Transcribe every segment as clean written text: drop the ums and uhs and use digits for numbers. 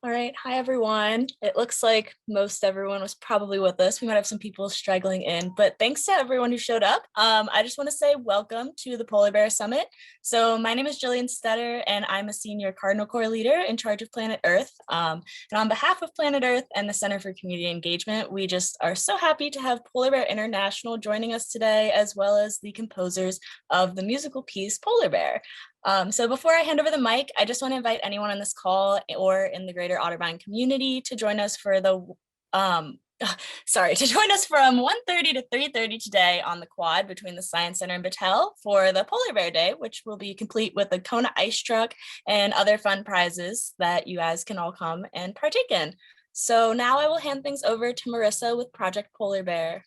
All right. Hi, everyone. It looks like most everyone was probably with us. We might have some people struggling in, but thanks to everyone who showed up. I just want to say welcome to the Polar Bear Summit. So my name is Jillian Stetter, and I'm a senior Cardinal Corps leader in charge of Planet Earth. And on behalf of Planet Earth and the Center for Community Engagement, we just are so happy to have Polar Bear International joining us today, as well as the composers of the musical piece Polar Bear. So before I hand over the mic, I just want to invite anyone on this call or in the greater Otterbein community to join us for the, to join us from 1:30 to 3:30 today on the quad between the Science Center and Battelle for the Polar Bear Day, which will be complete with a Kona ice truck and other fun prizes that you guys can all come and partake in. So now I will hand things over to Marissa with Project Polar Bear.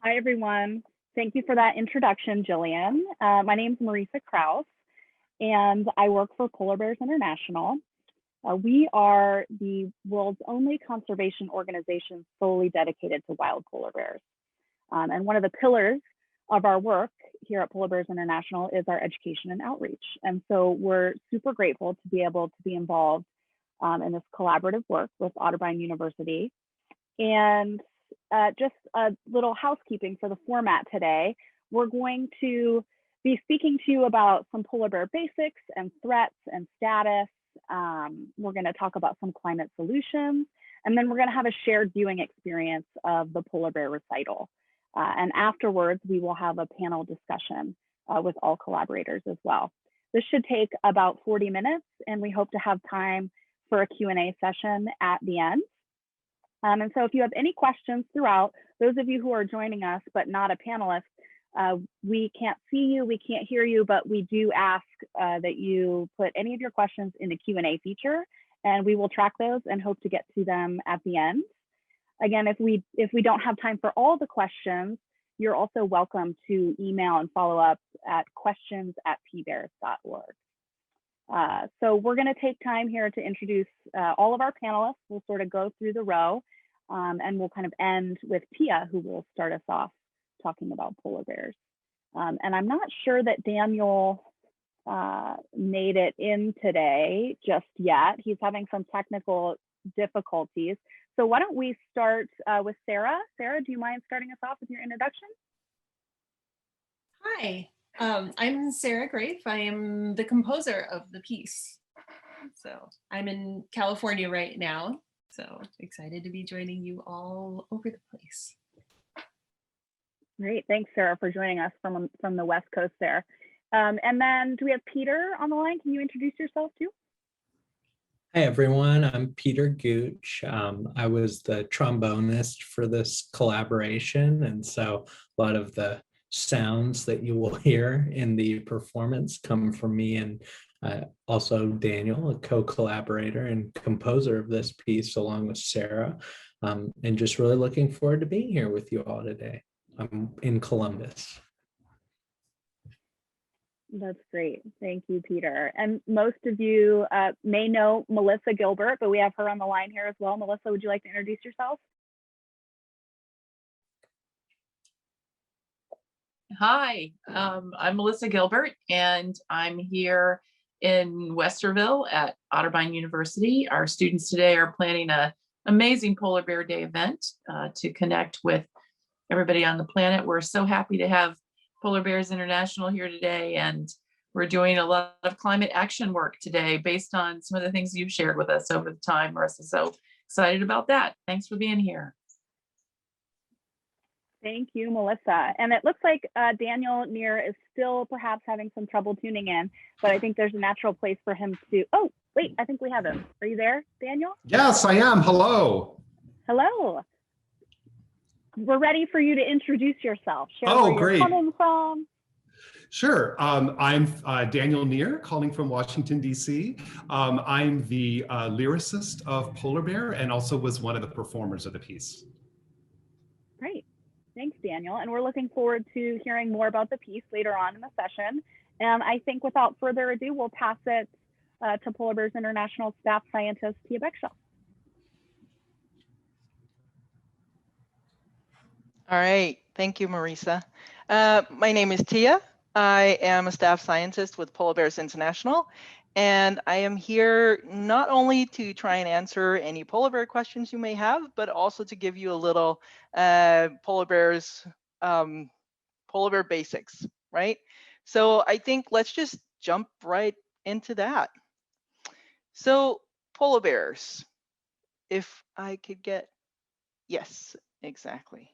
Hi, everyone. Thank you for that introduction, Jillian. My name is Marissa Krouse, and I work for Polar Bears International. We are the world's only conservation organization solely dedicated to wild polar bears. And one of the pillars of our work here at Polar Bears International is our education and outreach. And so we're super grateful to be able to be involved in this collaborative work with Otterbein University. And just a little housekeeping for the format today. We're going to be speaking to you about some polar bear basics and threats and status. We're going to talk about some climate solutions, and then we're going to have a shared viewing experience of the polar bear recital. And afterwards, we will have a panel discussion with all collaborators as well. This should take about 40 minutes, and we hope to have time for a Q&A session at the end. And so if you have any questions throughout, those of you who are joining us but not a panelist, we can't see you, we can't hear you, but we do ask that you put any of your questions in the Q&A feature, and we will track those and hope to get to them at the end. Again, if we don't have time for all the questions, you're also welcome to email and follow up at questions@pbears.org. So we're going to take time here to introduce all of our panelists. We'll sort of go through the row, and we'll kind of end with Thea, who will start us off talking about polar bears. And I'm not sure that Daniel made it in today just yet. He's having some technical difficulties. So why don't we start with Sara? Sara, do you mind starting us off with your introduction? Hi. I'm Sara Graef. I am the composer of the piece. So I'm in California right now. So excited to be joining you all over the place. Great, thanks Sara for joining us from the West Coast there. And then do we have Peter on the line? Can you introduce yourself too? Hi everyone, I'm Peter Gooch. I was the trombonist for this collaboration, and so a lot of the sounds that you will hear in the performance come from me, and also Daniel, a co-collaborator and composer of this piece along with Sara, and just really looking forward to being here with you all today. I'm in Columbus. That's great. Thank you, Peter. And most of you may know Marissa Gilbert, but we have her on the line here as well. Marissa, would you like to introduce yourself? Hi, I'm Marissa Gilbert, and I'm here in Westerville at Otterbein University. Our students today are planning an amazing Polar Bear Day event to connect with everybody on the planet. We're so happy to have Polar Bears International here today, and we're doing a lot of climate action work today based on some of the things you've shared with us over the time, Marissa. So excited about that. Thanks for being here. Thank you, Melissa. And it looks like Daniel Neer is still perhaps having some trouble tuning in, but I think there's a natural place for him to, oh, wait, I think we have him. Are you there, Daniel? Yes, I am. Hello. Hello. We're ready for you to introduce yourself. Share where you're coming from. Sure. I'm Daniel Neer, calling from Washington, D.C. I'm the lyricist of Polar Bear and also was one of the performers of the piece. Great. Thanks, Daniel. And we're looking forward to hearing more about the piece later on in the session. And I think without further ado, we'll pass it to Polar Bears International staff scientist, Thea Bechshoft. All right. Thank you, Marissa. My name is Thea. I am a staff scientist with Polar Bears International, and I am here not only to try and answer any polar bear questions you may have, but also to give you a little polar bear basics, right? So I think let's just jump right into that. So polar bears, if I could get, yes, exactly.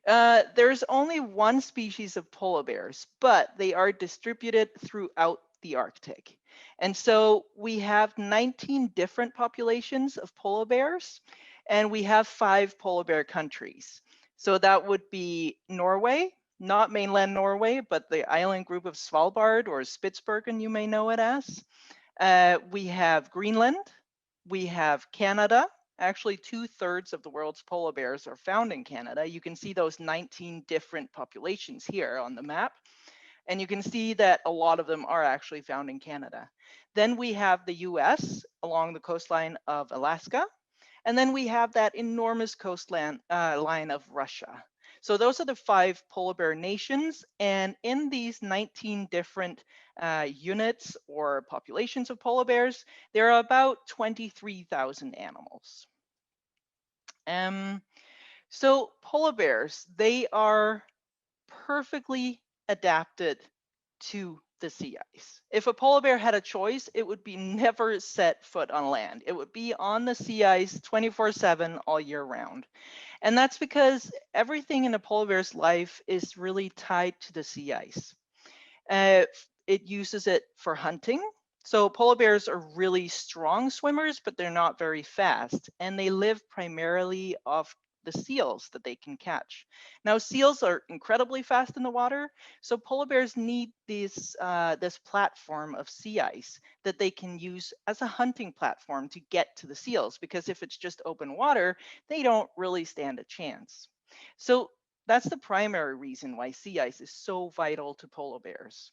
There's only one species of polar bears, but they are distributed throughout the Arctic. And so we have 19 different populations of polar bears, and we have 5 polar bear countries. So that would be Norway, not mainland Norway, but the island group of Svalbard, or Spitsbergen, you may know it as. We have Greenland, we have Canada. Actually, 2/3 of the world's polar bears are found in Canada. You can see those 19 different populations here on the map. And you can see that a lot of them are actually found in Canada. Then we have the US along the coastline of Alaska. And then we have that enormous coastline line of Russia. So those are the 5 polar bear nations. And in these 19 different units or populations of polar bears, there are about 23,000 animals. So polar bears, they are perfectly adapted to the sea ice. If a polar bear had a choice, it would be never set foot on land. It would be on the sea ice 24/7 all year round. And that's because everything in a polar bear's life is really tied to the sea ice. It uses it for hunting. So polar bears are really strong swimmers, but they're not very fast. And they live primarily off the seals that they can catch. Now, seals are incredibly fast in the water, so polar bears need this platform of sea ice that they can use as a hunting platform to get to the seals, because if it's just open water, they don't really stand a chance. So that's the primary reason why sea ice is so vital to polar bears.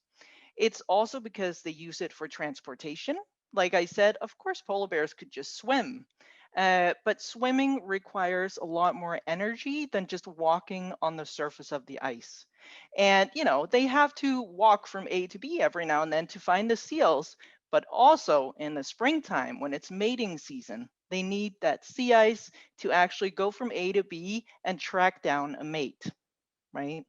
It's also because they use it for transportation. Like I said, of course, polar bears could just swim. But swimming requires a lot more energy than just walking on the surface of the ice. And, they have to walk from A to B every now and then to find the seals. But also in the springtime, when it's mating season, they need that sea ice to actually go from A to B and track down a mate, right?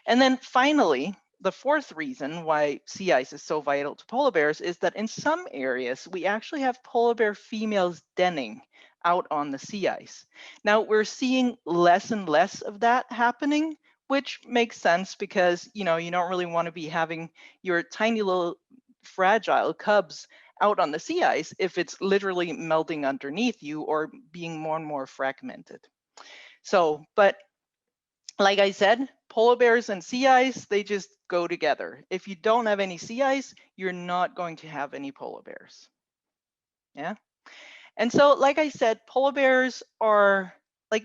And then finally, the 4th reason why sea ice is so vital to polar bears is that in some areas, we actually have polar bear females denning out on the sea ice. Now, we're seeing less and less of that happening, which makes sense because, you don't really want to be having your tiny little fragile cubs out on the sea ice if it's literally melting underneath you or being more and more fragmented. So, but like I said, polar bears and sea ice, they just go together. If you don't have any sea ice, you're not going to have any polar bears. Yeah. And so, like I said, polar bears are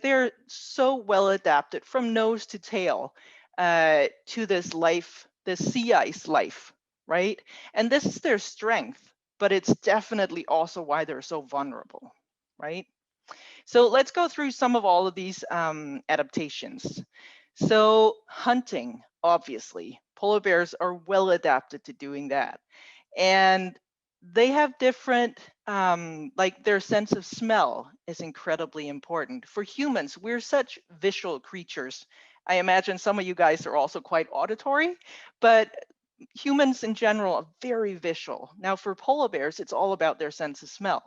they're so well adapted from nose to tail to this life, this sea ice life, right? And this is their strength, but it's definitely also why they're so vulnerable, right? So let's go through some of all of these adaptations. So hunting, obviously, polar bears are well adapted to doing that. And they have different, their sense of smell is incredibly important. For humans, we're such visual creatures. I imagine some of you guys are also quite auditory, but humans in general are very visual. Now for polar bears, it's all about their sense of smell.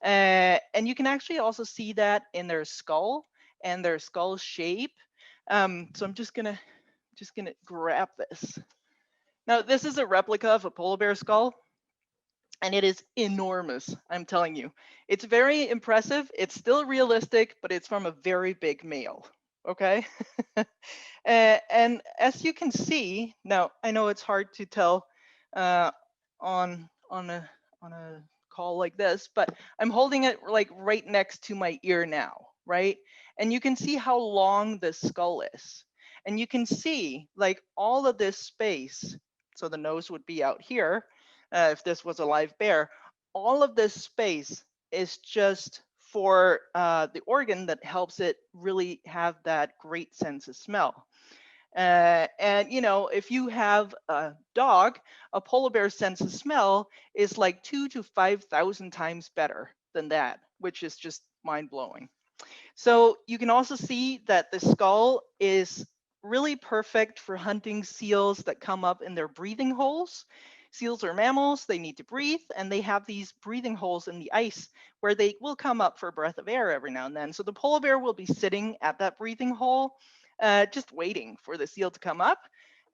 And you can actually also see that in their skull and their skull shape. So I'm just gonna grab this. Now this is a replica of a polar bear skull, and it is enormous. I'm telling you, it's very impressive. It's still realistic, but it's from a very big male. Okay. And as you can see, now I know it's hard to tell on a call like this, but I'm holding it right next to my ear now, right? And you can see how long the skull is. And you can see all of this space. So the nose would be out here if this was a live bear. All of this space is just for the organ that helps it really have that great sense of smell. And if you have a dog, a polar bear's sense of smell is like 2,000 to 5,000 times better than that, which is just mind-blowing. So you can also see that the skull is really perfect for hunting seals that come up in their breathing holes. Seals are mammals, they need to breathe, and they have these breathing holes in the ice where they will come up for a breath of air every now and then. So the polar bear will be sitting at that breathing hole, just waiting for the seal to come up.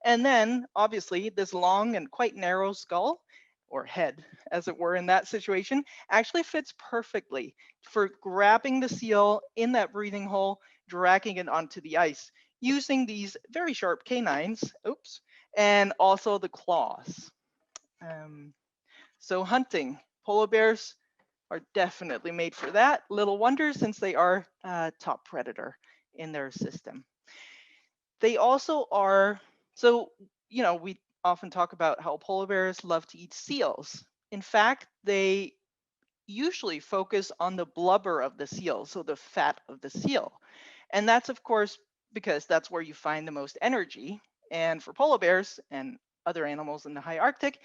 And then obviously this long and quite narrow skull, or head as it were in that situation, actually fits perfectly for grabbing the seal in that breathing hole, dragging it onto the ice, using these very sharp canines, and also the claws. So hunting, polar bears are definitely made for that. Little wonder, since they are top predator in their system. They also are, so, we often talk about how polar bears love to eat seals. In fact, they usually focus on the blubber of the seal, so the fat of the seal. And that's, of course, because that's where you find the most energy. And for polar bears and other animals in the high Arctic,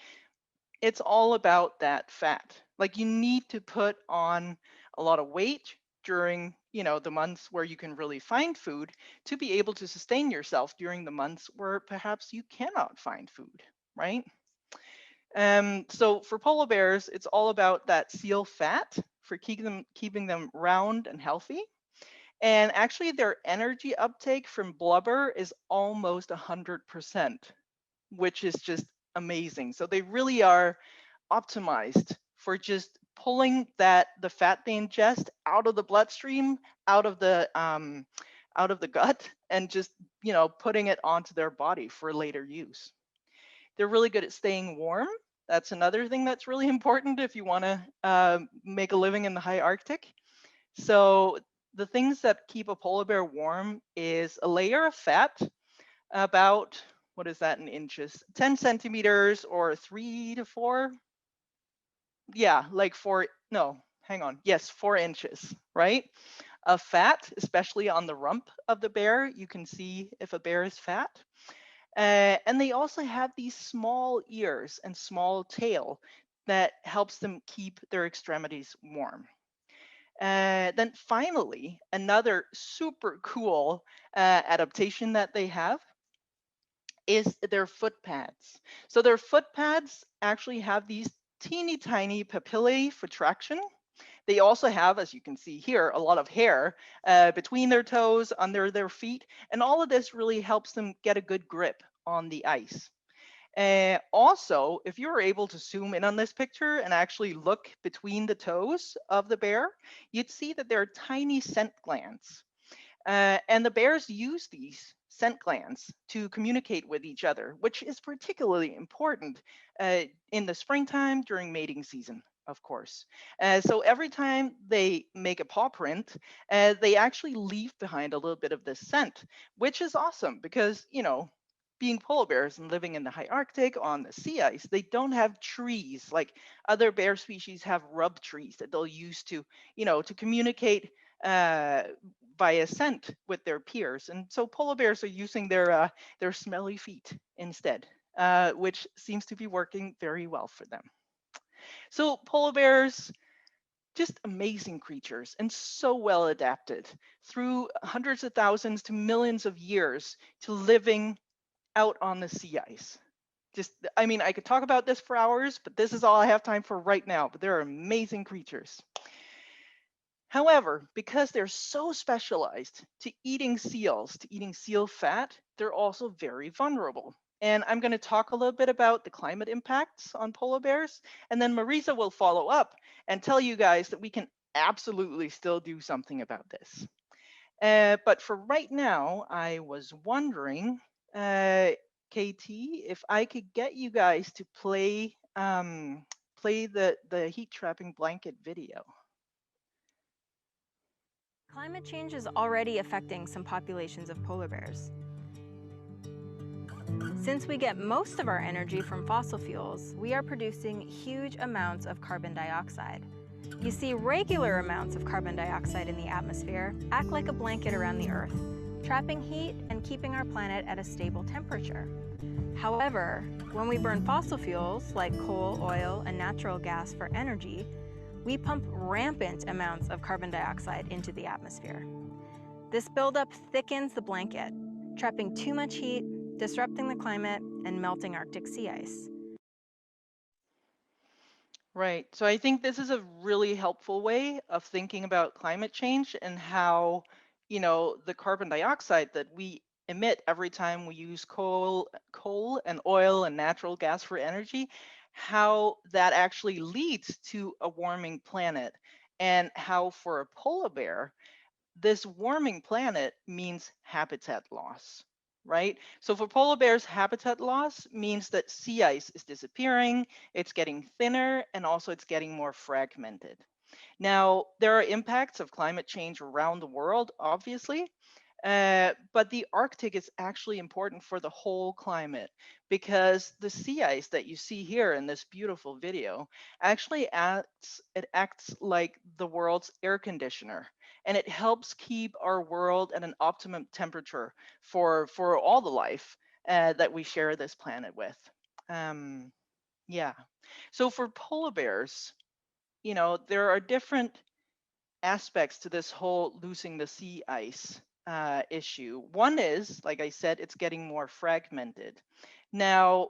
it's all about that fat. Like, you need to put on a lot of weight during, the months where you can really find food to be able to sustain yourself during the months where perhaps you cannot find food, right? So for polar bears, it's all about that seal fat for keeping them round and healthy. And actually their energy uptake from blubber is almost 100%, which is just amazing. So they really are optimized for just pulling the fat they ingest out of the bloodstream, out of the gut, and just putting it onto their body for later use. They're really good at staying warm. That's another thing that's really important if you want to make a living in the high Arctic. So the things that keep a polar bear warm is a layer of fat, about, what is that in inches? 10 centimeters or 3 to 4. Yeah, like 4, no, hang on. Yes, 4 inches, right? Of fat, especially on the rump of the bear. You can see if a bear is fat. And they also have these small ears and small tail that helps them keep their extremities warm. Then finally, another super cool adaptation that they have is their foot pads. So their foot pads actually have these teeny tiny papillae for traction. They also have, as you can see here, a lot of hair between their toes, under their feet, and all of this really helps them get a good grip on the ice. Also, if you were able to zoom in on this picture and actually look between the toes of the bear, you'd see that there are tiny scent glands. And the bears use these scent glands to communicate with each other, which is particularly important in the springtime during mating season, of course. So every time they make a paw print, they actually leave behind a little bit of this scent, which is awesome because, being polar bears and living in the high Arctic on the sea ice, they don't have trees like other bear species have rub trees that they'll use to, to communicate via scent with their peers. And so polar bears are using their smelly feet instead, which seems to be working very well for them. So polar bears, just amazing creatures and so well adapted through hundreds of thousands to millions of years to living out on the sea ice. I could talk about this for hours, but this is all I have time for right now. But they're amazing creatures. However, because they're so specialized to eating seals, to eating seal fat, they're also very vulnerable. And I'm going to talk a little bit about the climate impacts on polar bears. And then Marissa will follow up and tell you guys that we can absolutely still do something about this. But for right now, I was wondering, KT, if I could get you guys to play the heat trapping blanket video. Climate change is already affecting some populations of polar bears. Since we get most of our energy from fossil fuels, we are producing huge amounts of carbon dioxide. You see, regular amounts of carbon dioxide in the atmosphere act like a blanket around the Earth, trapping heat and keeping our planet at a stable temperature. However, when we burn fossil fuels like coal, oil, and natural gas for energy, we pump rampant amounts of carbon dioxide into the atmosphere. This buildup thickens the blanket, trapping too much heat, disrupting the climate, and melting Arctic sea ice. Right. So I think this is a really helpful way of thinking about climate change and how, the carbon dioxide that we emit every time we use coal and oil and natural gas for energy, how that actually leads to a warming planet, and how for a polar bear, this warming planet means habitat loss, right? So for polar bears, habitat loss means that sea ice is disappearing, it's getting thinner, and also it's getting more fragmented. Now, there are impacts of climate change around the world, obviously, but the Arctic is actually important for the whole climate, because the sea ice that you see here in this beautiful video actually acts like the world's air conditioner, and it helps keep our world at an optimum temperature for all the life that we share this planet with. Yeah. So for polar bears, there are different aspects to this whole losing the sea ice issue. One is, like I said, it's getting more fragmented. Now,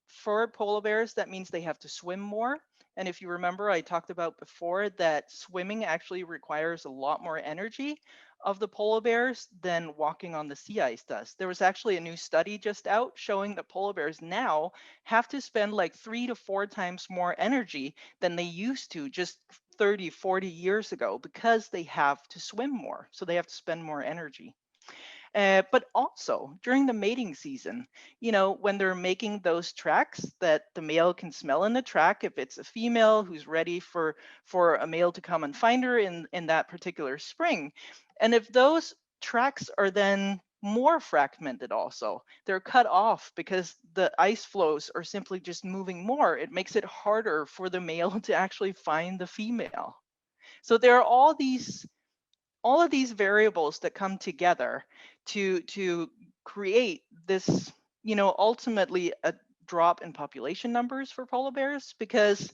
for polar bears, that means they have to swim more. And if you remember, I talked about before that swimming actually requires a lot more energy of the polar bears than walking on the sea ice does. There was actually a new study just out showing that polar bears now have to spend like 3 to 4 times more energy than they used to just 30, 40 years ago, because they have to swim more. So they have to spend more energy. But also during the mating season, when they're making those tracks that the male can smell in the track, if it's a female who's ready for a male to come and find her in that particular spring. And if those tracks are then more fragmented also, they're cut off because the ice flows are simply just moving more, it makes it harder for the male to actually find the female. So there are all of these variables that come together to create this, ultimately a drop in population numbers for polar bears, because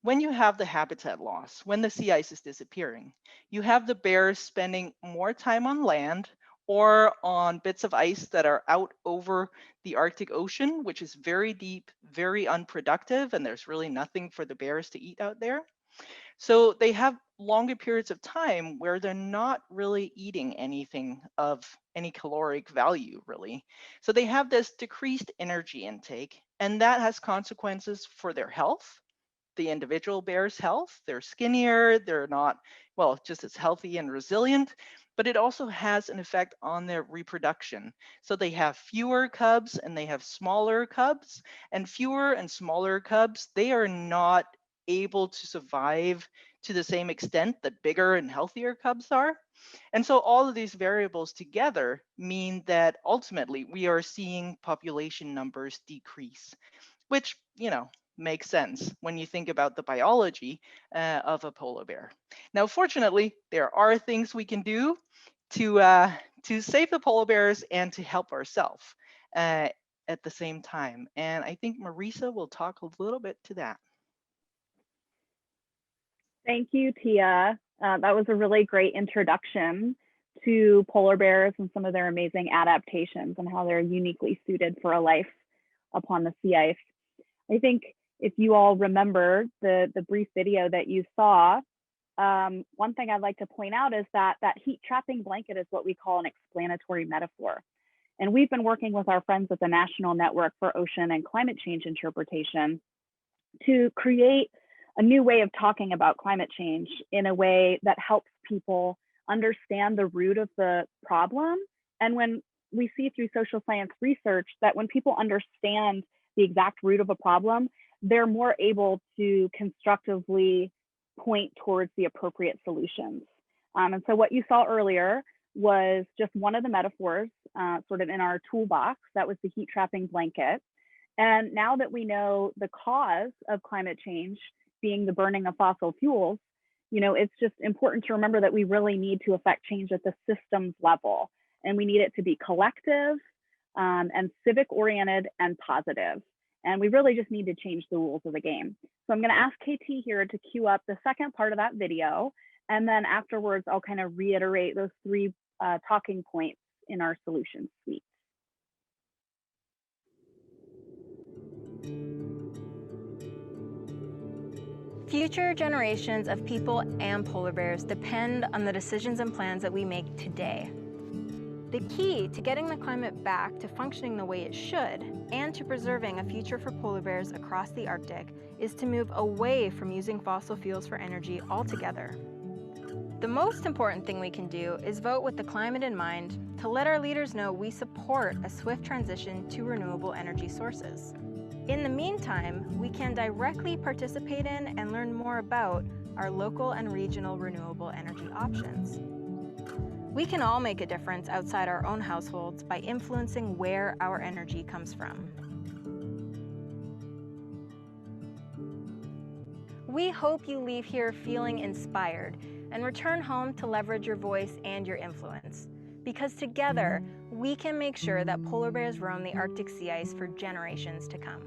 when you have the habitat loss, when the sea ice is disappearing, you have the bears spending more time on land or on bits of ice that are out over the Arctic Ocean, which is very deep, very unproductive, and there's really nothing for the bears to eat out there. So they have longer periods of time where they're not really eating anything of any caloric value, really. So they have this decreased energy intake, and that has consequences for their health, the individual bear's health. They're skinnier, they're not, well, just as healthy and resilient, but it also has an effect on their reproduction. So they have fewer cubs and they have smaller cubs, and fewer and smaller cubs, they are not able to survive to the same extent that bigger and healthier cubs are. And so all of these variables together mean that ultimately we are seeing population numbers decrease, which, makes sense when you think about the biology of a polar bear. Now, fortunately, there are things we can do to save the polar bears and to help ourselves at the same time. And I think Marissa will talk a little bit to that. Thank you, Thea. That was a really great introduction to polar bears and some of their amazing adaptations and how they're uniquely suited for a life upon the sea ice. I think if you all remember the brief video that you saw, one thing I'd like to point out is that heat trapping blanket is what we call an explanatory metaphor. And we've been working with our friends at the National Network for Ocean and Climate Change Interpretation to create a new way of talking about climate change in a way that helps people understand the root of the problem. And when we see through social science research that when people understand the exact root of a problem, they're more able to constructively point towards the appropriate solutions. And so what you saw earlier was just one of the metaphors sort of in our toolbox. That was the heat trapping blanket. And now that we know the cause of climate change being the burning of fossil fuels, it's just important to remember that we really need to affect change at the systems level. and we need it to be collective and civic-oriented and positive. And we really just need to change the rules of the game. So I'm going to ask KT here to cue up the second part of that video, and then afterwards I'll kind of reiterate those three talking points in our solution suite. Future generations of people and polar bears depend on the decisions and plans that we make today. The key to getting the climate back to functioning the way it should, and to preserving a future for polar bears across the Arctic, is to move away from using fossil fuels for energy altogether. The most important thing we can do is vote with the climate in mind to let our leaders know we support a swift transition to renewable energy sources. In the meantime, we can directly participate in and learn more about our local and regional renewable energy options. We can all make a difference outside our own households by influencing where our energy comes from. We hope you leave here feeling inspired and return home to leverage your voice and your influence, because together we can make sure that polar bears roam the Arctic sea ice for generations to come.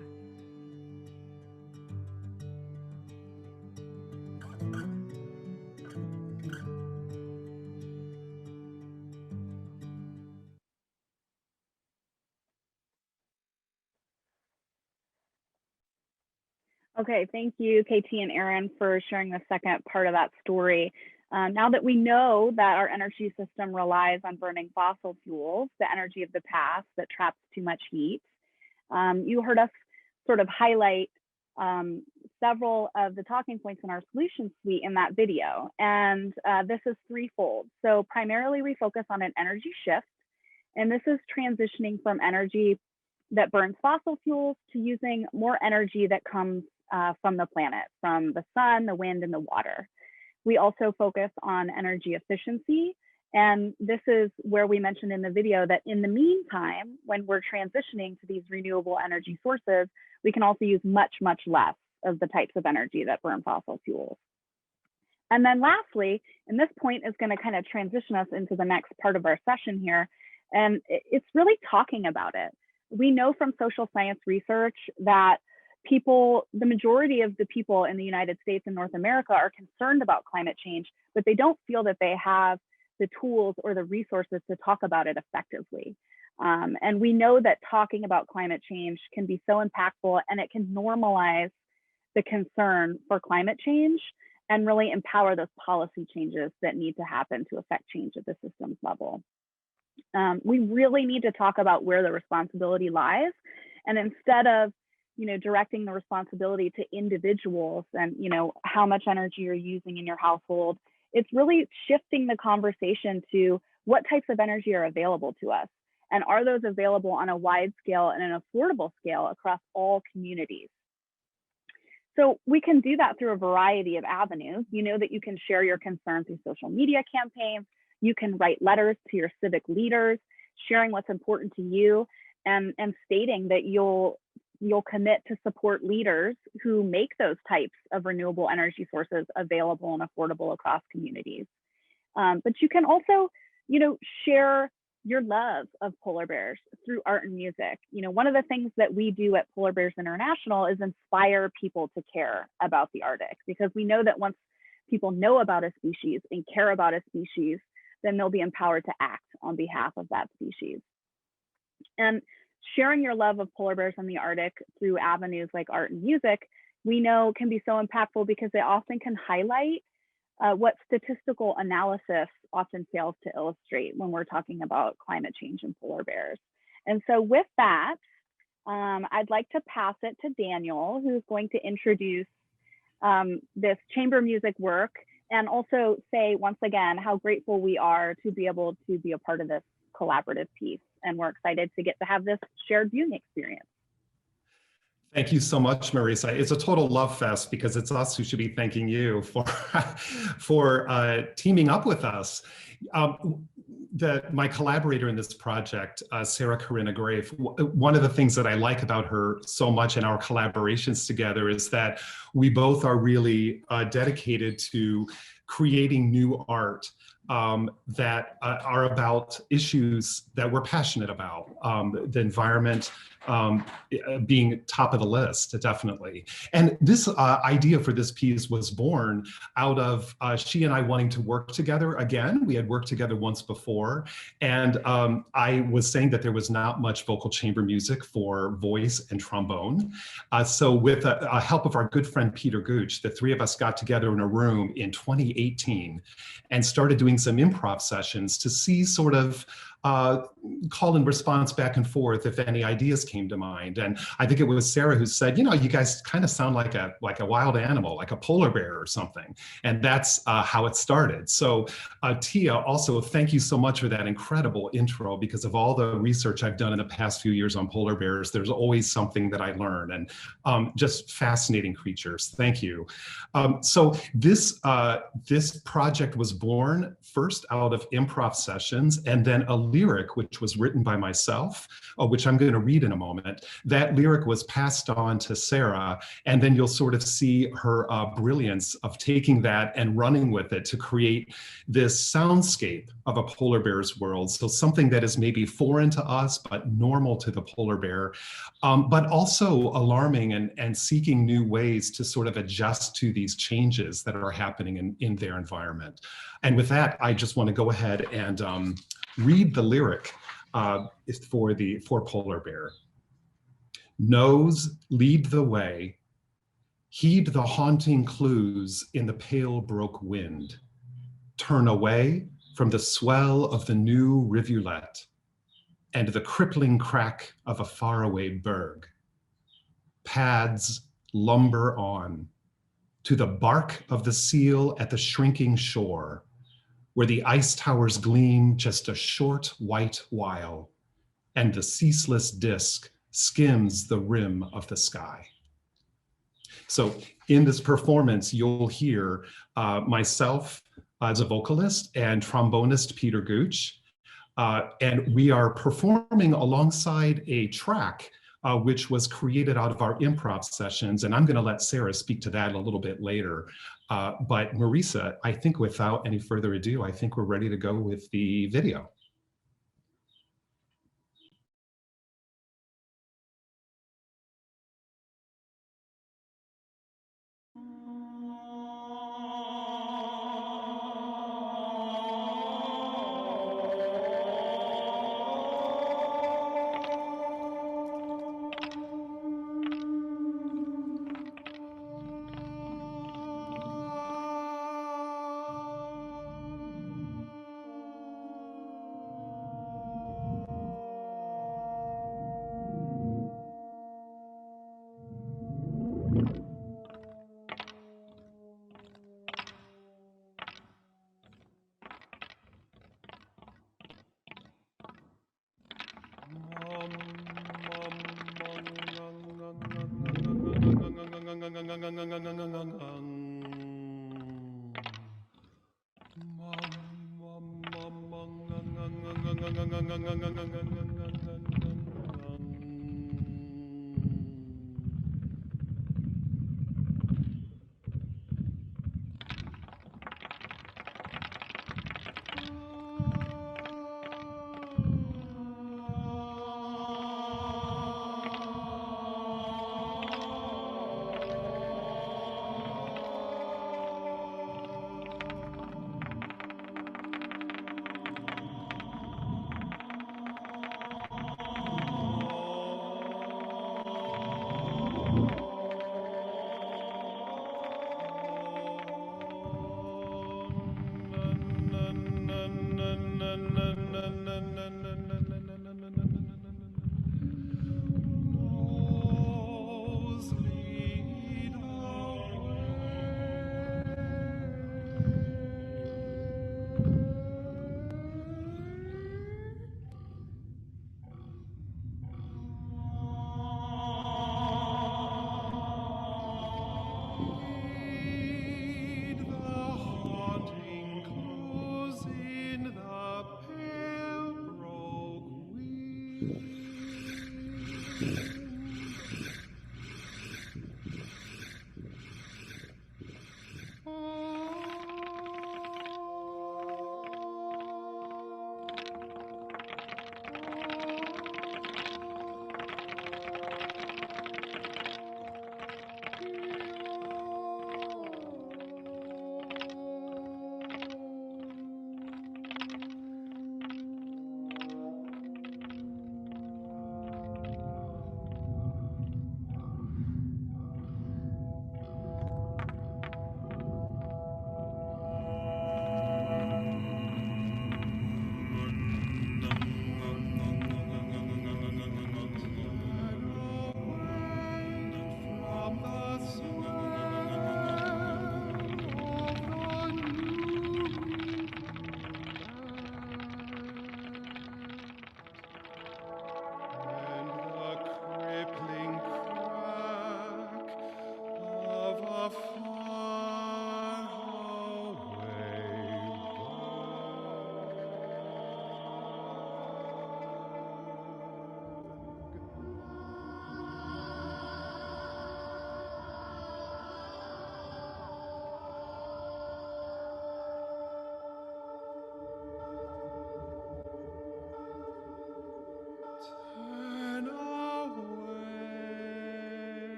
Okay, thank you, KT and Aaron, for sharing the second part of that story. Now that we know that our energy system relies on burning fossil fuels, the energy of the past that traps too much heat, you heard us sort of highlight several of the talking points in our solution suite in that video. And this is threefold. So primarily we focus on an energy shift, and this is transitioning from energy that burns fossil fuels to using more energy that comes from the planet, from the sun, the wind, and the water. We also focus on energy efficiency. And this is where we mentioned in the video that in the meantime, when we're transitioning to these renewable energy sources, we can also use much, much less of the types of energy that burn fossil fuels. And then lastly, and this point is going to kind of transition us into the next part of our session here, and it's really talking about it. We know from social science research that the majority of the people in the United States and North America are concerned about climate change, but they don't feel that they have the tools or the resources to talk about it effectively. And we know that talking about climate change can be so impactful, and it can normalize the concern for climate change and really empower those policy changes that need to happen to affect change at the systems level. We really need to talk about where the responsibility lies, and instead of directing the responsibility to individuals and how much energy you're using in your household, it's really shifting the conversation to what types of energy are available to us, and are those available on a wide scale and an affordable scale across all communities. So we can do that through a variety of avenues. You know that you can share your concerns through social media campaigns. You can write letters to your civic leaders, sharing what's important to you, and stating that you'll commit to support leaders who make those types of renewable energy sources available and affordable across communities. But you can also, share your love of polar bears through art and music. One of the things that we do at Polar Bears International is inspire people to care about the Arctic, because we know that once people know about a species and care about a species, then they'll be empowered to act on behalf of that species. And sharing your love of polar bears in the Arctic through avenues like art and music, we know can be so impactful because they often can highlight what statistical analysis often fails to illustrate when we're talking about climate change and polar bears. And so with that, I'd like to pass it to Daniel, who's going to introduce this chamber music work, and also say once again how grateful we are to be able to be a part of this collaborative piece. And we're excited to get to have this shared viewing experience. Thank you so much, Marissa. It's a total love fest because it's us who should be thanking you for, for teaming up with us. My collaborator in this project, Sara Carina Graef, one of the things that I like about her so much in our collaborations together is that we both are really dedicated to creating new art that are about issues that we're passionate about. The environment being top of the list, definitely. And this idea for this piece was born out of she and I wanting to work together again. We had worked together once before, and I was saying that there was not much vocal chamber music for voice and trombone. So with a help of our good friend Peter Gooch, the three of us got together in a room in 2018 and started doing some improv sessions to see sort of call and response back and forth if any ideas came to mind. And I think it was Sara who said, you know, you guys kind of sound like a wild animal, like a polar bear or something. And that's how it started. So Thea, also thank you so much for that incredible intro, because of all the research I've done in the past few years on polar bears, there's always something that I learn, and just fascinating creatures. Thank you. So this project was born first out of improv sessions, and then a lyric which was written by myself, which I'm going to read in a moment. That lyric was passed on to Sara, and then you'll sort of see her brilliance of taking that and running with it to create this soundscape of a polar bear's world. So something that is maybe foreign to us, but normal to the polar bear, but also alarming and seeking new ways to sort of adjust to these changes that are happening in their environment. And with that, I just want to go ahead and read the lyric for Polar Bear. Nose, lead the way. Heed the haunting clues in the pale broke wind. Turn away from the swell of the new rivulet and the crippling crack of a faraway berg. Pads lumber on to the bark of the seal at the shrinking shore, where the ice towers gleam just a short white while, and the ceaseless disk skims the rim of the sky. So in this performance, you'll hear myself as a vocalist and trombonist Peter Gooch, and we are performing alongside a track which was created out of our improv sessions, and I'm going to let Sara speak to that a little bit later. But Marissa, I think without any further ado, I think we're ready to go with the video.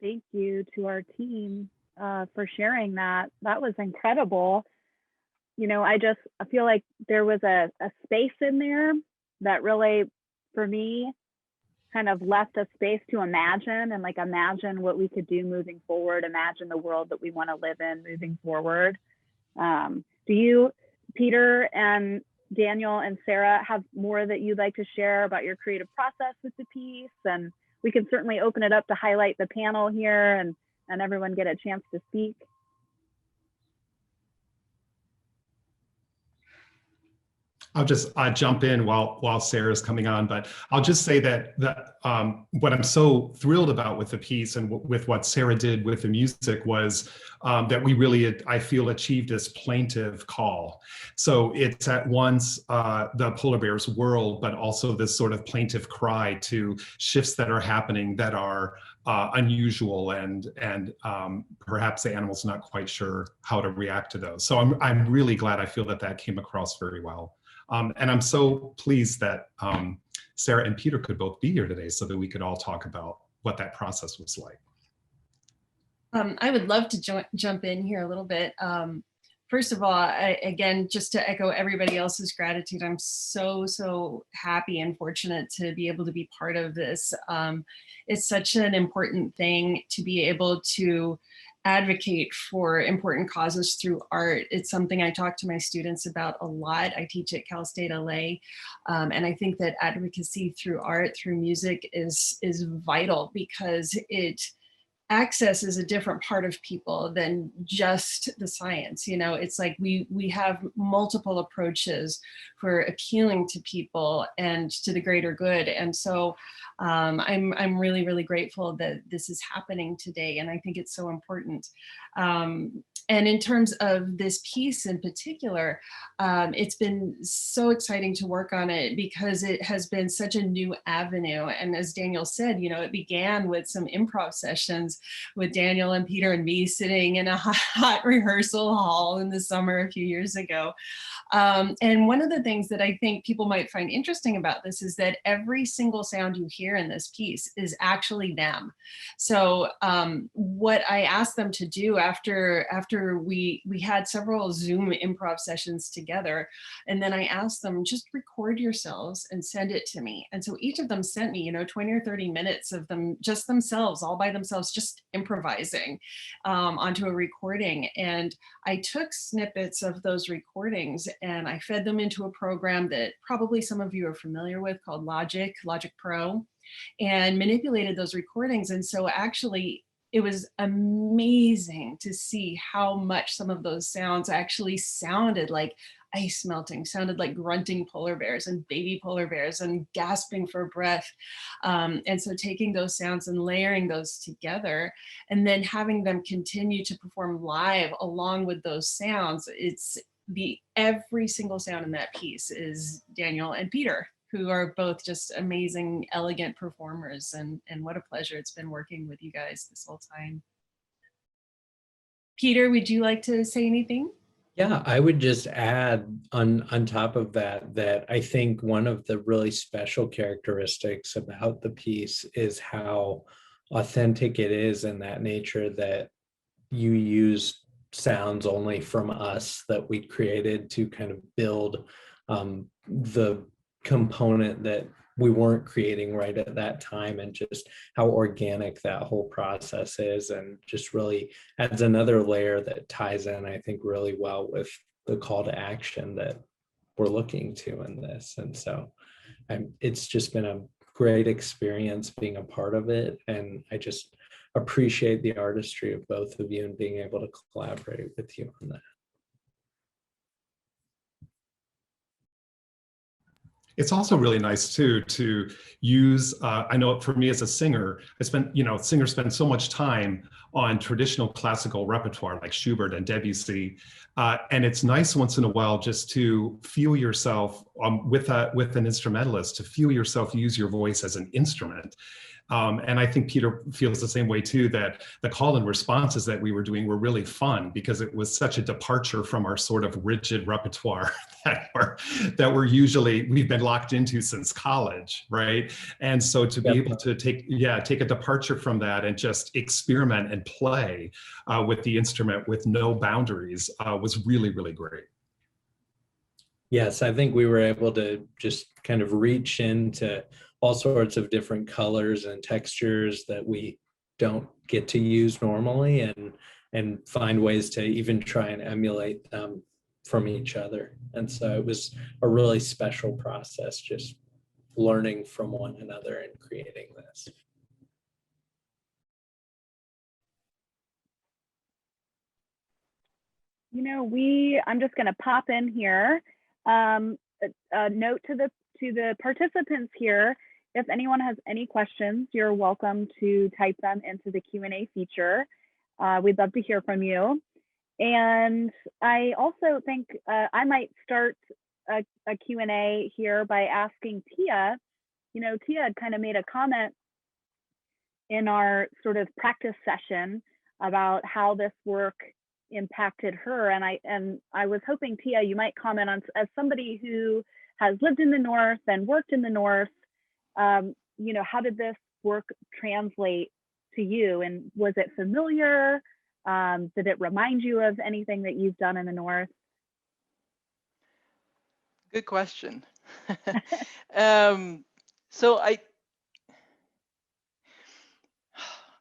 Thank you to our team for sharing that. That was incredible. You know, I feel like there was a space in there that really, for me, kind of left a space to imagine and like imagine what we could do moving forward, imagine the world that we want to live in moving forward. Do you, Peter and Daniel and Sara, have more that you'd like to share about your creative process with the piece? And we can certainly open it up to highlight the panel here and everyone get a chance to speak. I'll just jump in while Sarah's coming on, but I'll just say that what I'm so thrilled about with the piece and with what Sara did with the music was that we really, I feel, achieved this plaintive call. So it's at once the polar bear's world, but also this sort of plaintive cry to shifts that are happening that are unusual and perhaps the animal's not quite sure how to react to those. So I'm really glad. I feel that came across very well. And I'm so pleased that Sara and Peter could both be here today so that we could all talk about what that process was like. I would love to jump in here a little bit. First of all, again, just to echo everybody else's gratitude, I'm so happy and fortunate to be able to be part of this. It's such an important thing to be able to advocate for important causes through art. It's something I talk to my students about a lot. I teach at Cal State LA, and I think that advocacy through art, through music is vital because it accesses a different part of people than just the science. You know, it's like we have multiple approaches for appealing to people and to the greater good. And so I'm really grateful that this is happening today, and I think it's so important. And in terms of this piece in particular, it's been so exciting to work on it because it has been such a new avenue. And as Daniel said, you know, it began with some improv sessions with Daniel and Peter and me sitting in a hot rehearsal hall in the summer a few years ago. And one of the things that I think people might find interesting about this is that every single sound you hear in this piece is actually them. So what I asked them to do after we had several Zoom improv sessions together, and then I asked them, just record yourselves and send it to me. And so each of them sent me, you know, 20 or 30 minutes of them just themselves, all by themselves, just improvising onto a recording. And I took snippets of those recordings and I fed them into a program that probably some of you are familiar with called Logic Pro, and manipulated those recordings. And so actually it was amazing to see how much some of those sounds actually sounded like ice melting, sounded like grunting polar bears and baby polar bears and gasping for breath. And so taking those sounds and layering those together and then having them continue to perform live along with those sounds, every single sound in that piece is Daniel and Peter, who are both just amazing, elegant performers. And what a pleasure it's been working with you guys this whole time. Peter, would you like to say anything? Yeah, I would just add on top of that, that I think one of the really special characteristics about the piece is how authentic it is in that nature, that you use sounds only from us that we created to kind of build the component that we weren't creating right at that time, and just how organic that whole process is, and just really adds another layer that ties in, I think, really well with the call to action that we're looking to in this. And so it's just been a great experience being a part of it, and I just appreciate the artistry of both of you and being able to collaborate with you on that. It's also really nice too to use, I know for me as a singer, singers spend so much time on traditional classical repertoire like Schubert and Debussy. And it's nice once in a while just to feel yourself with an instrumentalist, to feel yourself use your voice as an instrument. And I think Peter feels the same way too, that the call and responses that we were doing were really fun because it was such a departure from our sort of rigid repertoire that we've been locked into since college, right? And so to be able to take a departure from that and just experiment and play with the instrument with no boundaries was really, really great. Yes, I think we were able to just kind of reach into all sorts of different colors and textures that we don't get to use normally, and find ways to even try and emulate them from each other. And so it was a really special process, just learning from one another and creating this. I'm just going to pop in here. A note to the participants here. If anyone has any questions, you're welcome to type them into the Q&A feature. We'd love to hear from you. And I also think I might start a Q&A here by asking Thea. Thea had kind of made a comment in our sort of practice session about how this work impacted her. And I was hoping, Thea, you might comment on, as somebody who has lived in the North and worked in the North, how did this work translate to you? And was it familiar? Did it remind you of anything that you've done in the North? Good question. So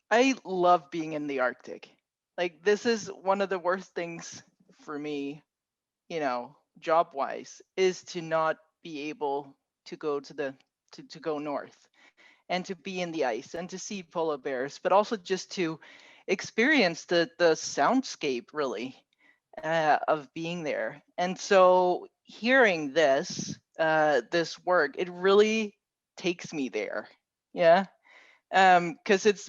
I love being in the Arctic. Like, this is one of the worst things for me, job-wise, is to not be able to go to go north and to be in the ice and to see polar bears, but also just to experience the soundscape, really, of being there. And so hearing this work, it really takes me there. Yeah. Because it's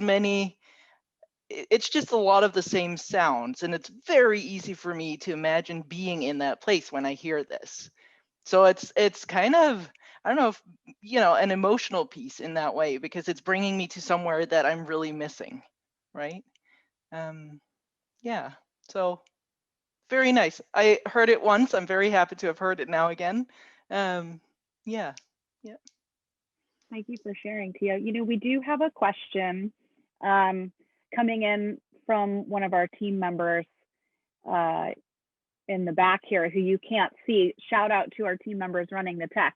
just a lot of the same sounds, and it's very easy for me to imagine being in that place when I hear this. So it's kind of, I don't know if, an emotional piece in that way, because it's bringing me to somewhere that I'm really missing, right? Yeah, so very nice. I heard it once. I'm very happy to have heard it now again. Yeah. Thank you for sharing, Thea. We do have a question coming in from one of our team members in the back here, who you can't see. Shout out to our team members running the tech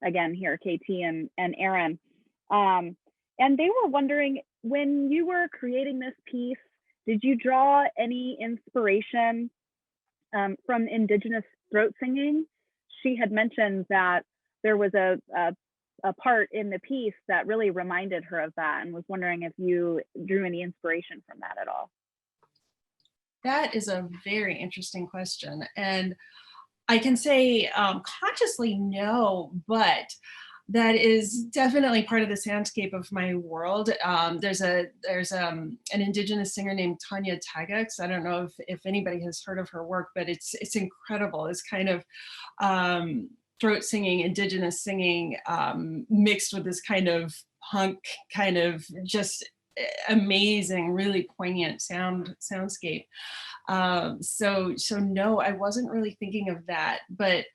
again here, KT and Aaron. And they were wondering, when you were creating this piece, did you draw any inspiration from Indigenous throat singing? She had mentioned that there was a part in the piece that really reminded her of that, and was wondering if you drew any inspiration from that at all. That is a very interesting question. And I can say consciously no, but that is definitely part of the soundscape of my world. There's an indigenous singer named Tanya Tagax. I don't know if anybody has heard of her work, but it's incredible. It's kind of throat singing, indigenous singing, mixed with this kind of punk, kind of just amazing, really poignant soundscape. So no, I wasn't really thinking of that, but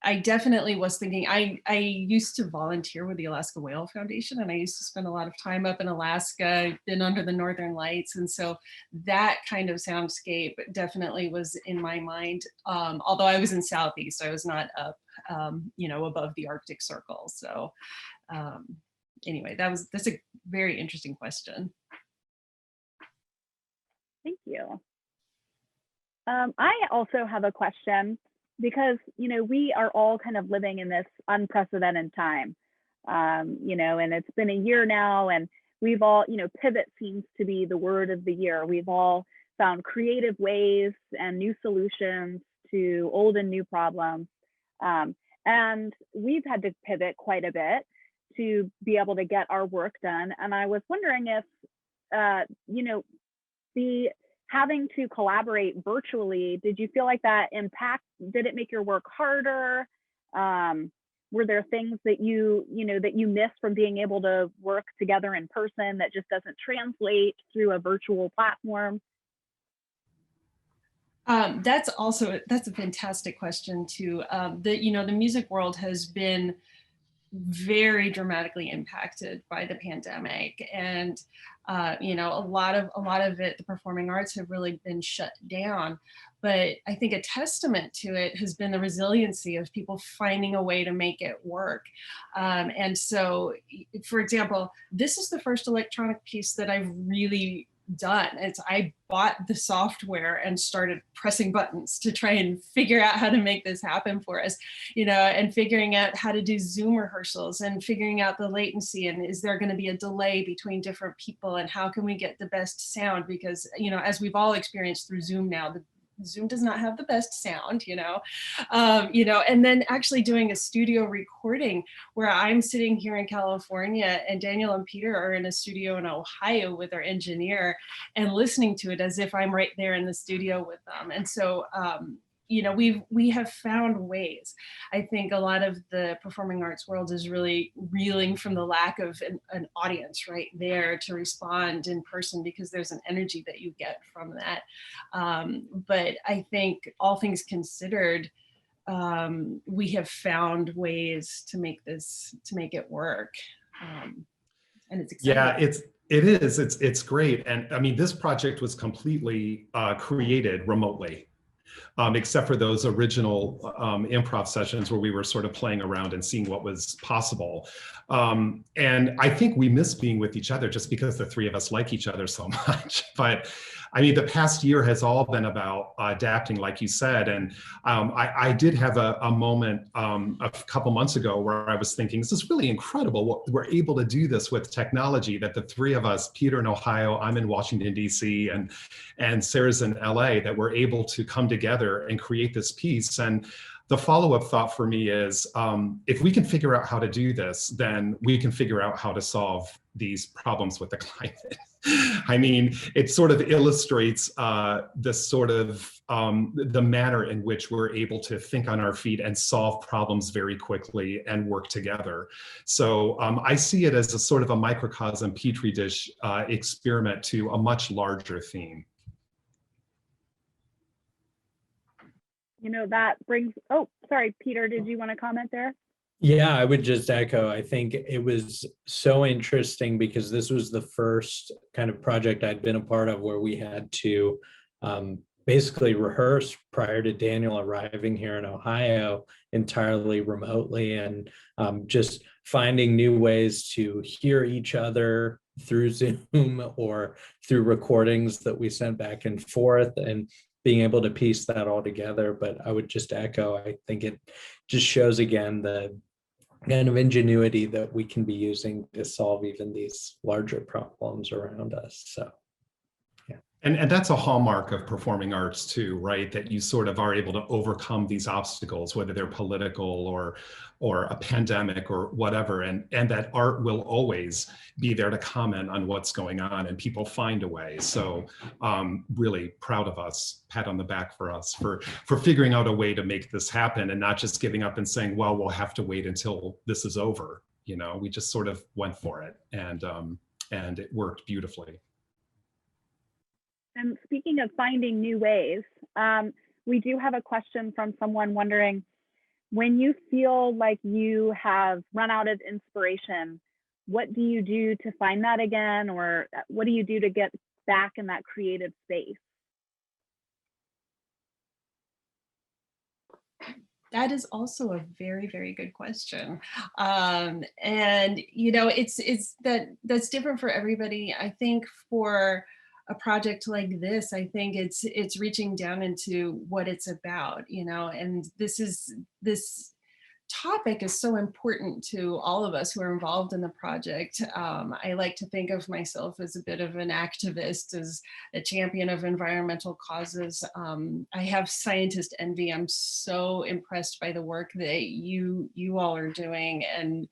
I definitely was thinking, I used to volunteer with the Alaska Whale Foundation, and I used to spend a lot of time up in Alaska. I've been under the Northern Lights. And so that kind of soundscape definitely was in my mind. Although I was in Southeast, I was not up, above the Arctic Circle. So anyway, that's a very interesting question. Thank you. I also have a question, because, we are all kind of living in this unprecedented time, and it's been a year now, and we've all, pivot seems to be the word of the year. We've all found creative ways and new solutions to old and new problems. And we've had to pivot quite a bit to be able to get our work done. And I was wondering if, the having to collaborate virtually, did you feel like did it make your work harder? Were there things that you missed from being able to work together in person that just doesn't translate through a virtual platform? That's a fantastic question too. The music world has been very dramatically impacted by the pandemic, and a lot of it, the performing arts have really been shut down. But I think a testament to it has been the resiliency of people finding a way to make it work. And so, for example, this is the first electronic piece that I've really done. I bought the software and started pressing buttons to try and figure out how to make this happen for us, and figuring out how to do Zoom rehearsals and figuring out the latency, and is there going to be a delay between different people, and how can we get the best sound, because as we've all experienced through Zoom now, Zoom does not have the best sound, and then actually doing a studio recording where I'm sitting here in California and Daniel and Peter are in a studio in Ohio with our engineer, and listening to it as if I'm right there in the studio with them. And so, we have found ways. I think a lot of the performing arts world is really reeling from the lack of an audience right there to respond in person, because there's an energy that you get from that. But I think, all things considered, we have found ways to make it work. And it's exciting. Yeah, it is. It's great. And I mean, this project was completely created remotely. Except for those original improv sessions where we were sort of playing around and seeing what was possible. And I think we miss being with each other just because the three of us like each other so much. But I mean, the past year has all been about adapting, like you said. And I did have a moment a couple months ago where I was thinking, this is really incredible what we're able to do this with technology, that the three of us, Peter in Ohio, I'm in Washington, DC, and Sarah's in LA, that we're able to come together and create this piece. And the follow-up thought for me is, if we can figure out how to do this, then we can figure out how to solve these problems with the climate. I mean, it sort of illustrates the manner in which we're able to think on our feet and solve problems very quickly and work together. So I see it as a sort of a microcosm petri dish experiment to a much larger theme. That brings, oh, sorry, Peter, did you want to comment there? Yeah, I would just echo. I think it was so interesting because this was the first kind of project I'd been a part of where we had to basically rehearse prior to Daniel arriving here in Ohio entirely remotely, and just finding new ways to hear each other through Zoom or through recordings that we sent back and forth, and being able to piece that all together. But I would just echo, I think it just shows again the kind of ingenuity that we can be using to solve even these larger problems around us. So, yeah. And that's a hallmark of performing arts too, right? That you sort of are able to overcome these obstacles, whether they're political or a pandemic or whatever, and that art will always be there to comment on what's going on, and people find a way. So really proud of us, pat on the back for us for figuring out a way to make this happen and not just giving up and saying, well, we'll have to wait until this is over. You know, we just sort of went for it, and it worked beautifully. And speaking of finding new ways, we do have a question from someone wondering, when you feel like you have run out of inspiration, what do you do to find that again? Or what do you do to get back in that creative space? That is also a very, very good question. And, you know, that's different for everybody. I think for a project like this, I think it's reaching down into what it's about, you know, and this topic is so important to all of us who are involved in the project. I like to think of myself as a bit of an activist, as a champion of environmental causes. I have scientist envy. I'm so impressed by the work that you all are doing, and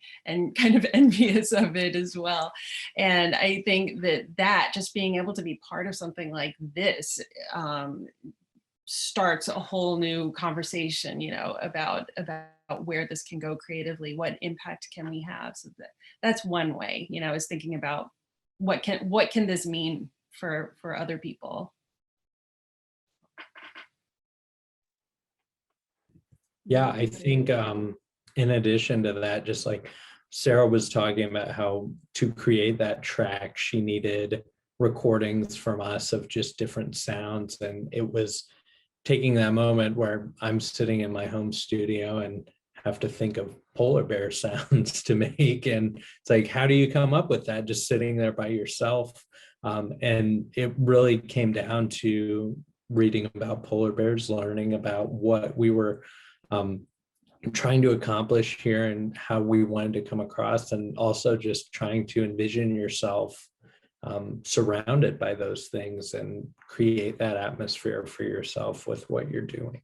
kind of envious of it as well. And I think that just being able to be part of something like this starts a whole new conversation, you know, about where this can go creatively, what impact can we have. So that's one way, you know, is thinking about what can this mean for other people. Yeah, I think in addition to that, just like Sara was talking about how to create that track, she needed recordings from us of just different sounds. And it was taking that moment where I'm sitting in my home studio and have to think of polar bear sounds to make. And it's like, how do you come up with that just sitting there by yourself? And it really came down to reading about polar bears, learning about what we were trying to accomplish here and how we wanted to come across, and also just trying to envision yourself surrounded by those things and create that atmosphere for yourself with what you're doing.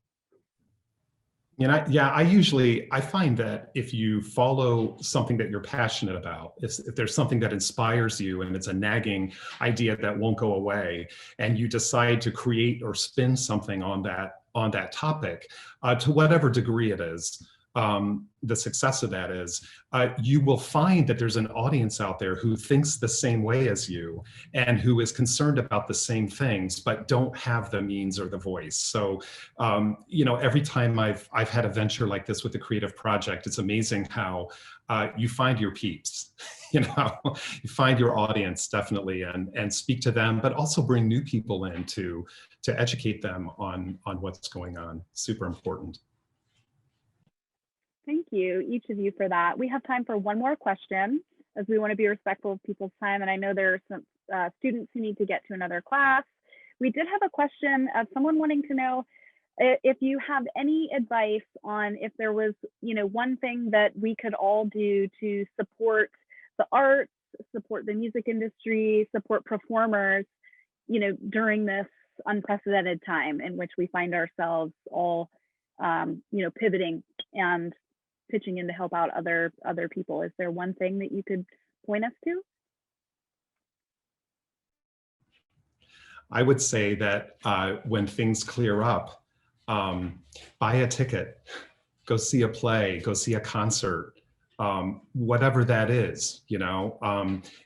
And I find that if you follow something that you're passionate about, if there's something that inspires you and it's a nagging idea that won't go away, and you decide to create or spin something on that topic, to whatever degree it is, the success of that is, you will find that there's an audience out there who thinks the same way as you and who is concerned about the same things, but don't have the means or the voice. So, you know, every time I've had a venture like this with a creative project, it's amazing how you find your peeps, you know, you find your audience definitely, and speak to them, but also bring new people in to educate them on what's going on. Super important. Thank you, each of you, for that. We have time for one more question, as we want to be respectful of people's time. And I know there are some students who need to get to another class. We did have a question of someone wanting to know if you have any advice on if there was, you know, one thing that we could all do to support the arts, support the music industry, support performers, you know, during this unprecedented time in which we find ourselves all, you know, pivoting and pitching in to help out other people. Is there one thing that you could point us to? I would say that when things clear up, buy a ticket, go see a play, go see a concert, whatever that is, you know.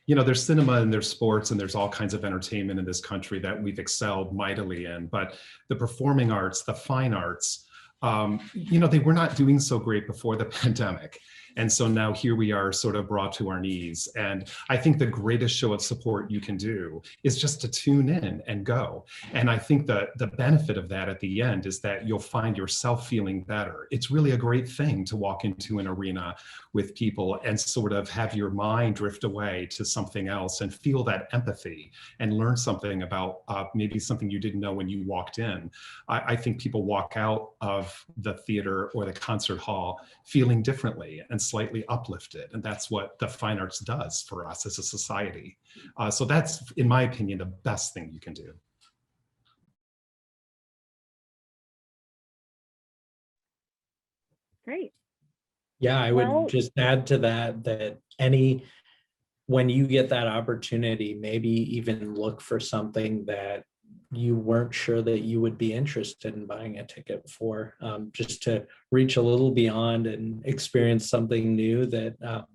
There's cinema and there's sports and there's all kinds of entertainment in this country that we've excelled mightily in, but the performing arts, the fine arts, they were not doing so great before the pandemic. And so now here we are sort of brought to our knees. And I think the greatest show of support you can do is just to tune in and go. And I think the benefit of that at the end is that you'll find yourself feeling better. It's really a great thing to walk into an arena with people and sort of have your mind drift away to something else and feel that empathy and learn something about maybe something you didn't know when you walked in. I think people walk out of the theater or the concert hall feeling differently and slightly uplifted. And that's what the fine arts does for us as a society. So that's, in my opinion, the best thing you can do. Great. Yeah, I Well- would just add to that, when you get that opportunity, maybe even look for something that you weren't sure that you would be interested in buying a ticket for, just to reach a little beyond and experience something new that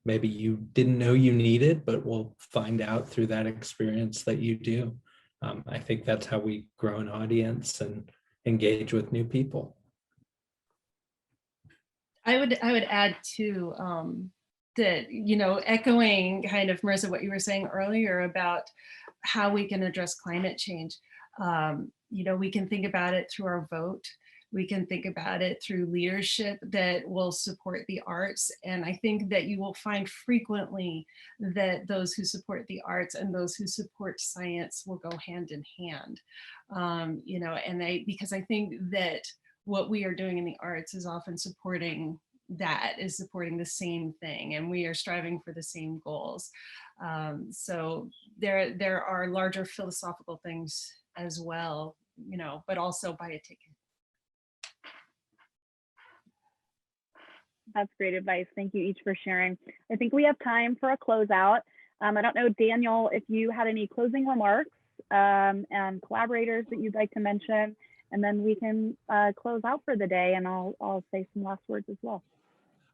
maybe you didn't know you needed, but will find out through that experience that you do. I think that's how we grow an audience and engage with new people. I would add too, that, echoing kind of, Marissa, what you were saying earlier about how we can address climate change. We can think about it through our vote. We can think about it through leadership that will support the arts. And I think that you will find frequently that those who support the arts and those who support science will go hand in hand. Because I think that what we are doing in the arts is often supporting the same thing, and we are striving for the same goals. So there are larger philosophical things as well, but also buy a ticket. That's great advice. Thank you each for sharing. I think we have time for a closeout. I don't know, Daniel, if you had any closing remarks and collaborators that you'd like to mention, and then we can close out for the day, and I'll say some last words as well.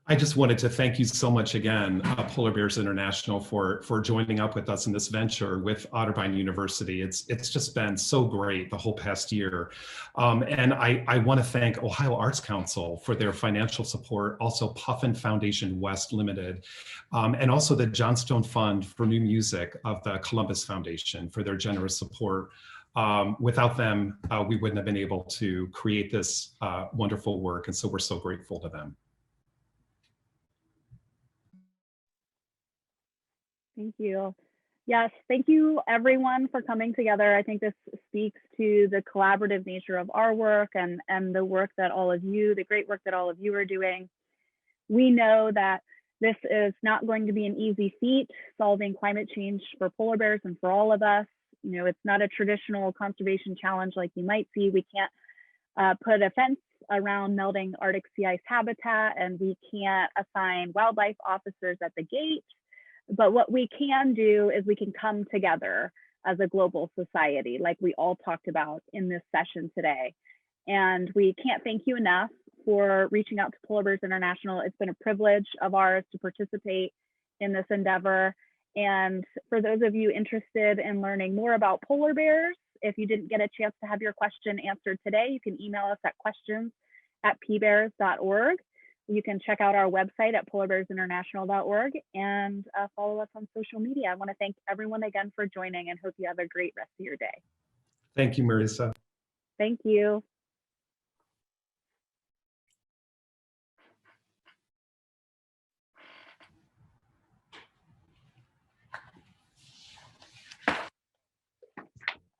I just wanted to thank you so much again, Polar Bears International, for joining up with us in this venture with Otterbein University. It's just been so great the whole past year. And I want to thank Ohio Arts Council for their financial support, also Puffin Foundation West Limited, and also the Johnstone Fund for New Music of the Columbus Foundation for their generous support. Without them, we wouldn't have been able to create this wonderful work. And so we're so grateful to them. Thank you. Yes, thank you everyone for coming together. I think this speaks to the collaborative nature of our work and the work that the great work that all of you are doing. We know that this is not going to be an easy feat, solving climate change for polar bears and for all of us. It's not a traditional conservation challenge like you might see. We can't put a fence around melting Arctic sea ice habitat, and we can't assign wildlife officers at the gate. But what we can do is we can come together as a global society, like we all talked about in this session today. And we can't thank you enough for reaching out to Polar Bears International. It's been a privilege of ours to participate in this endeavor. And for those of you interested in learning more about polar bears, if you didn't get a chance to have your question answered today, you can email us at questions@pbears.org. You can check out our website at polarbearsinternational.org and follow us on social media. I want to thank everyone again for joining and hope you have a great rest of your day. Thank you, Marissa. Thank you.